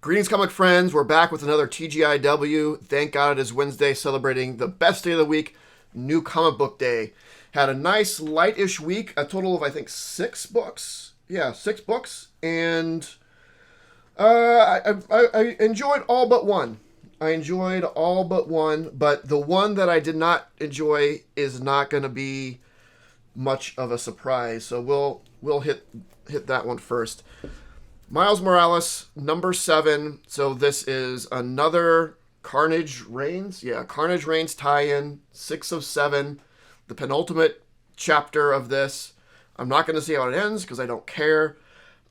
Greetings, comic friends. We're back with another TGIW. Thank God it is Wednesday, celebrating the best day of the week, New Comic Book Day. Had a nice, light-ish week, a total of, I think, 6 books. Yeah, 6 books. And I enjoyed all but one. But the one that I did not enjoy is not going to be much of a surprise. So we'll hit that one first. Miles Morales, number 7. So this is another Carnage Reigns. Yeah, Carnage Reigns tie-in, 6 of 7. The penultimate chapter of this. I'm not going to see how it ends because I don't care.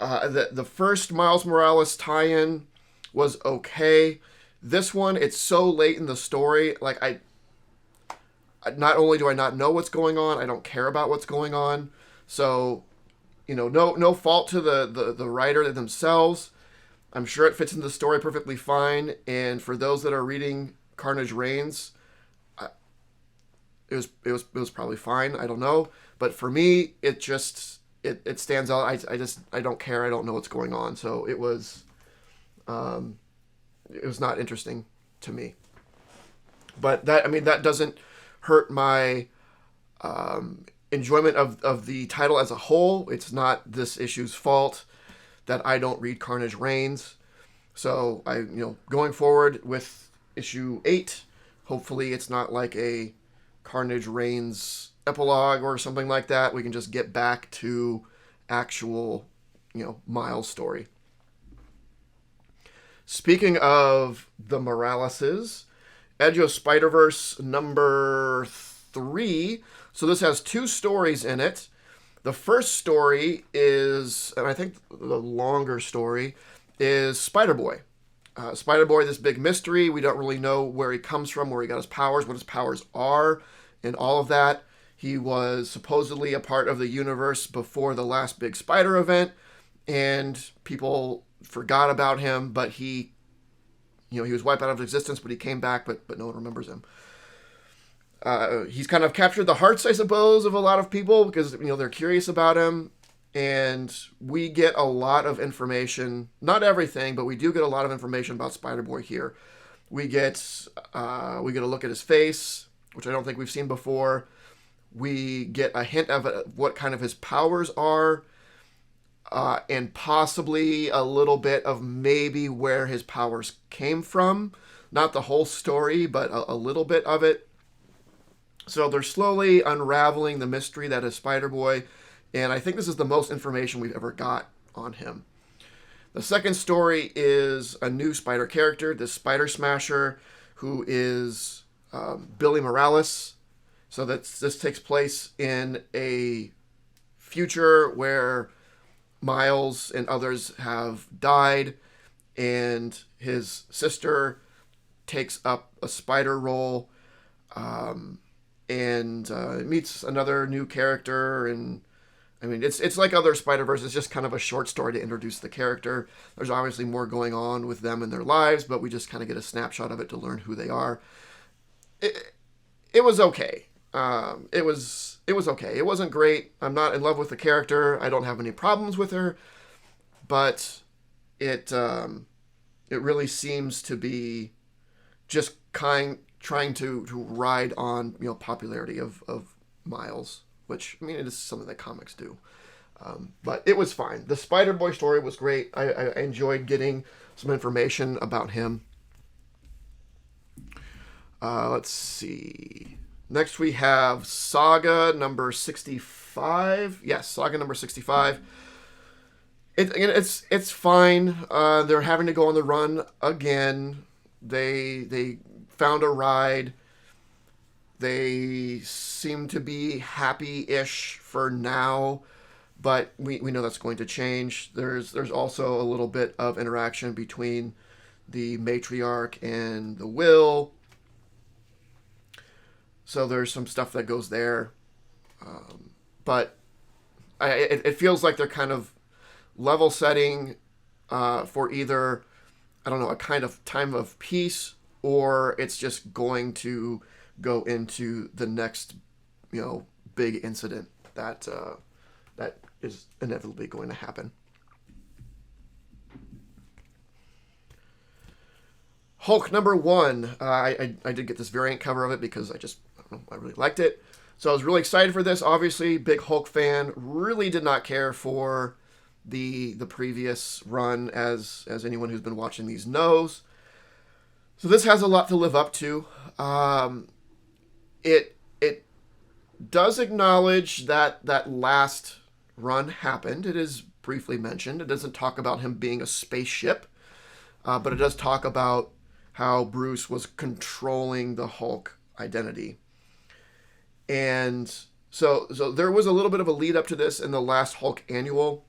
The first Miles Morales tie-in was okay. This one, it's so late in the story. Like, not only do I not know what's going on, I don't care about what's going on. So, no fault to the writer themselves. I'm sure it fits into the story perfectly fine. And for those that are reading Carnage Reigns, it was probably fine. I don't know, but for me, it stands out. I don't care. I don't know what's going on. So it was not interesting to me. But that doesn't hurt my enjoyment of the title as a whole. It's not this issue's fault that I don't read Carnage Reigns. So going forward with issue 8, hopefully it's not like a Carnage Reigns epilogue or something like that. We can just get back to actual, Miles story. Speaking of the Moraleses, Edge of Spider-Verse number 3. So this has 2 stories in it. The first story is, and I think the longer story, is Spider-Boy. Spider-Boy, this big mystery. We don't really know where he comes from, where he got his powers, what his powers are, and all of that. He was supposedly a part of the universe before the last big Spider event, and people forgot about him, but he was wiped out of existence, but he came back, but no one remembers him. He's kind of captured the hearts, I suppose, of a lot of people because, they're curious about him. And we get a lot of information, not everything, but we do get a lot of information about Spider-Boy here. We get a look at his face, which I don't think we've seen before. We get a hint of what kind of his powers are, and possibly a little bit of maybe where his powers came from. Not the whole story, but a little bit of it. So they're slowly unraveling the mystery that is Spider-Boy, and I think this is the most information we've ever got on him. The second story is a new Spider character, this Spider Smasher, who is Billy Morales. So this takes place in a future where Miles and others have died, and his sister takes up a spider role, and meets another new character. And it's like other Spider-Verse. It's just kind of a short story to introduce the character. There's obviously more going on with them in their lives, but we just kind of get a snapshot of it to learn who they are. It was okay. It was okay. It wasn't great. I'm not in love with the character. I don't have any problems with her, but it really seems to be just trying to ride on popularity of Miles, which it is something that comics do. But it was fine. The Spider-Boy story was great. I enjoyed getting some information about him. Let's see. Next we have Saga number 65. Yes, Saga number 65. It's fine. They're having to go on the run again. They found a ride. They seem to be happy-ish for now, but we know that's going to change. There's also a little bit of interaction between the matriarch and the Will. So there's some stuff that goes there. But it feels like they're kind of level setting for either, I don't know, a kind of time of peace, or it's just going to go into the next, big incident that is inevitably going to happen. Hulk number one. I did get this variant cover of it because I don't know, I really liked it. So I was really excited for this. Obviously, big Hulk fan. Really did not care for the previous run, as anyone who's been watching these knows. So this has a lot to live up to. It does acknowledge that that last run happened. It is briefly mentioned. It doesn't talk about him being a spaceship, but it does talk about how Bruce was controlling the Hulk identity. And so there was a little bit of a lead up to this in the last Hulk annual.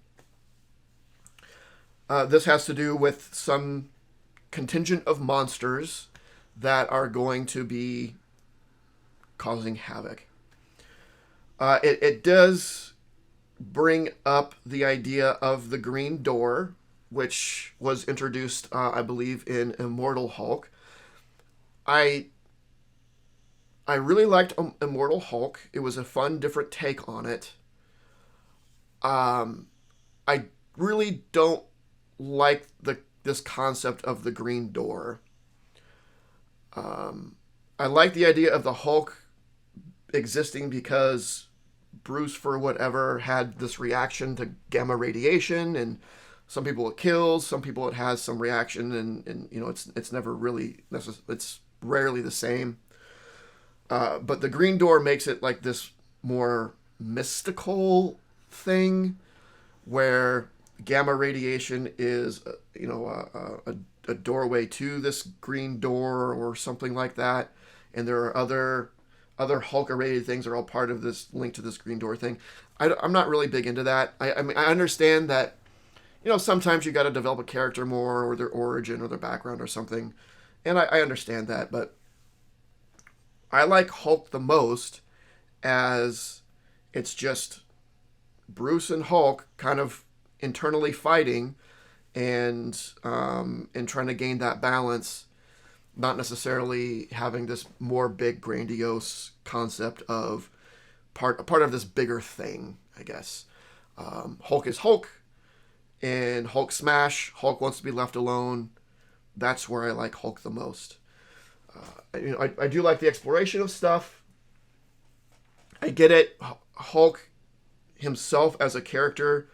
This has to do with some contingent of monsters that are going to be causing havoc. It does bring up the idea of the Green Door, which was introduced, I believe, in Immortal Hulk. I really liked Immortal Hulk. It was a fun, different take on it. I really don't like this concept of the Green Door. I like the idea of the Hulk existing because Bruce, for whatever, had this reaction to gamma radiation, and some people it kills, some people it has some reaction, and you know it's never really it's rarely the same. But the Green Door makes it like this more mystical thing, where gamma radiation is a doorway to this green door or something like that, and there are other Hulk-related things that are all part of this link to this Green Door thing. I'm not really big into that. I mean, I understand that, you know, sometimes you got to develop a character more, or their origin or their background or something, and I understand that, but I like Hulk the most as it's just Bruce and Hulk kind of internally fighting and trying to gain that balance, not necessarily having this more big grandiose concept of part of this bigger thing, I guess. Hulk is Hulk, and Hulk smash. Hulk wants to be left alone. That's where I like Hulk the most. I do like the exploration of stuff. I get it. Hulk himself as a character,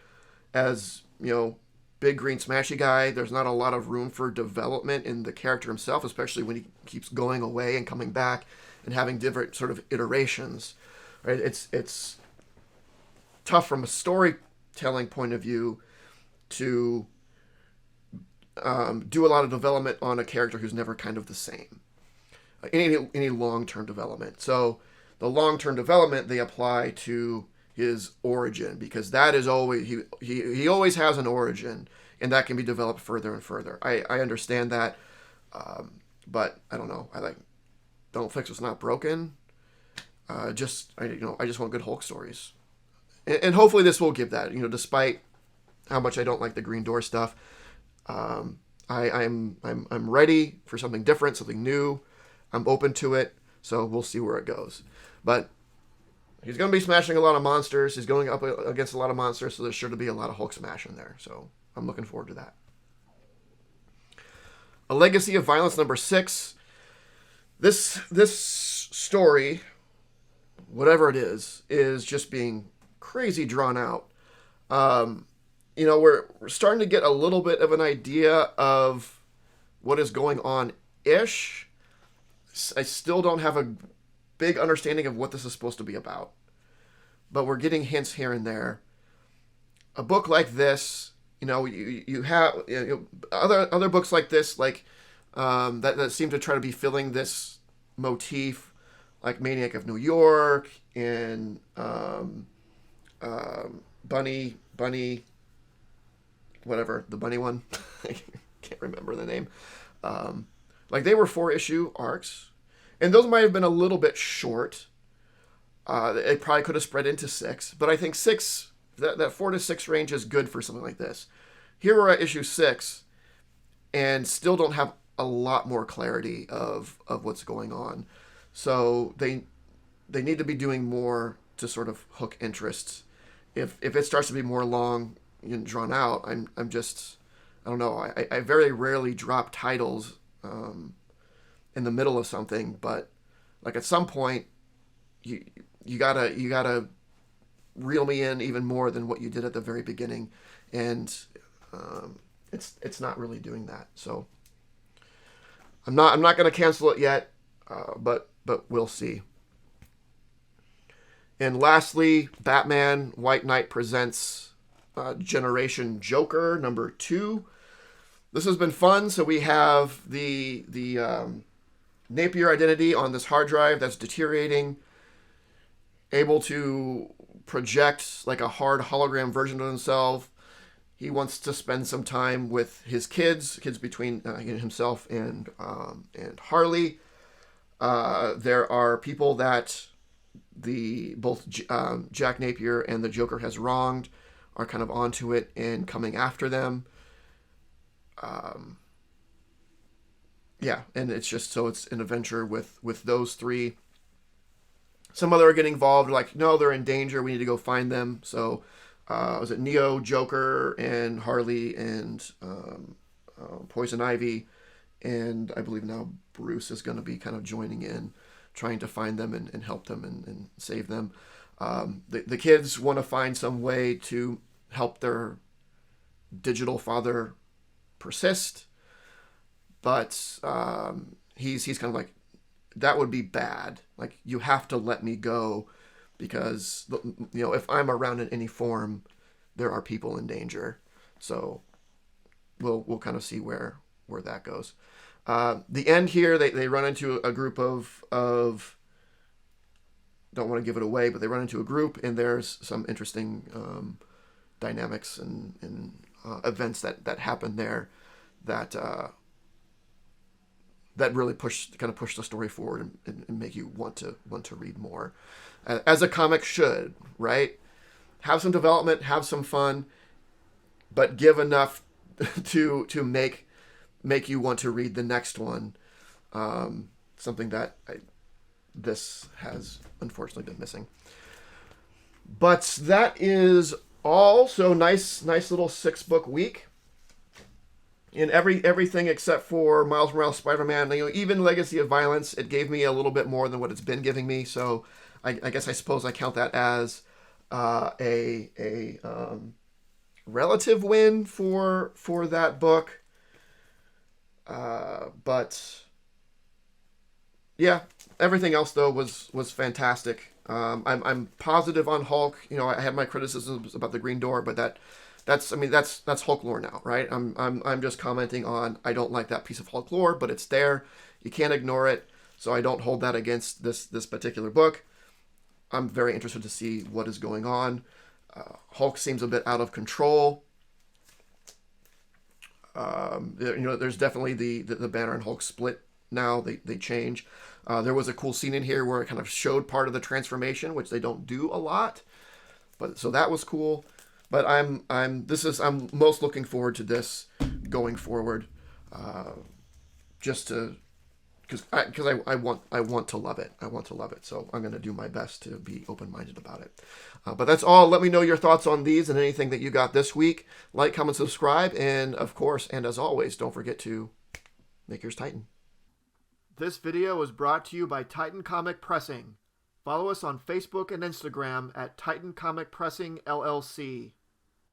as, you know, big green smashy guy, there's not a lot of room for development in the character himself, especially when he keeps going away and coming back and having different sort of iterations. Right? It's tough from a storytelling point of view to do a lot of development on a character who's never kind of the same. Any long-term development. So the long-term development they apply to his origin, because that is always he always has an origin, and that can be developed further and further. I understand that, but I don't know. I like, don't fix what's not broken. I just want good Hulk stories, and hopefully this will give that. You know, despite how much I don't like the Green Door stuff, I'm ready for something different, something new. I'm open to it, so we'll see where it goes. But he's going to be smashing a lot of monsters. He's going up against a lot of monsters, so there's sure to be a lot of Hulk smash in there. So I'm looking forward to that. A Legacy of Violence number 6. This story, whatever it is just being crazy drawn out. You know, we're starting to get a little bit of an idea of what is going on-ish. I still don't have a big understanding of what this is supposed to be about, but we're getting hints here and there. A book like this, you know, you have, you know, other books like this, like that seem to try to be filling this motif, like Maniac of New York and Bunny, whatever, the bunny one. I can't remember the name. Like, they were 4-issue arcs, and those might have been a little bit short. It probably could have spread into 6, but I think 6, that 4 to 6 range is good for something like this. Here we're at issue 6, and still don't have a lot more clarity of what's going on. So they need to be doing more to sort of hook interests. If it starts to be more long and drawn out, I don't know. I very rarely drop titles in the middle of something, but like at some point, you gotta reel me in even more than what you did at the very beginning, and it's not really doing that. So I'm not going to cancel it yet, but we'll see. And lastly, Batman White Knight presents Generation Joker #2. This has been fun. So we have the Napier identity on this hard drive that's deteriorating, able to project like a hard hologram version of himself. He wants to spend some time with his kids between himself and Harley. There are people that both Jack Napier and the Joker has wronged, are kind of onto it and coming after them. Yeah, and it's just so it's an adventure with those three. Some other are getting involved, like, no, they're in danger, we need to go find them. So was it Neo, Joker, and Harley, and Poison Ivy, and I believe now Bruce is going to be kind of joining in, trying to find them and help them and save them. The kids want to find some way to help their digital father persist, but he's kind of like, that would be bad. Like, you have to let me go, because if I'm around in any form, there are people in danger. So we'll kind of see where that goes. The end here, they run into a group of don't want to give it away, but they run into a group, and there's some interesting dynamics and events that happen there that really push the story forward and make you want to read more, as a comic should, right? Have some development, have some fun, but give enough to make you want to read the next one. Something that this has unfortunately been missing. But that is all. So nice little 6-book week. In everything except for Miles Morales Spider-Man, even Legacy of Violence, it gave me a little bit more than what it's been giving me. So I guess I suppose I count that as a relative win for that book. But yeah, everything else though was fantastic. I'm positive on Hulk. I had my criticisms about the Green Door, but that's Hulk lore now, right? I'm just commenting on, I don't like that piece of Hulk lore, but it's there. You can't ignore it. So I don't hold that against this particular book. I'm very interested to see what is going on. Hulk seems a bit out of control. There's definitely the Banner and Hulk split now. They change. There was a cool scene in here where it kind of showed part of the transformation, which they don't do a lot. But so that was cool. But I'm most looking forward to this going forward, just to because I want to love it. I want to love it. So I'm going to do my best to be open-minded about it. But that's all. Let me know your thoughts on these and anything that you got this week. Like, comment, subscribe, and of course, and as always, don't forget to make yours Titan. This video was brought to you by Titan Comic Pressing. Follow us on Facebook and Instagram at Titan Comic Pressing LLC.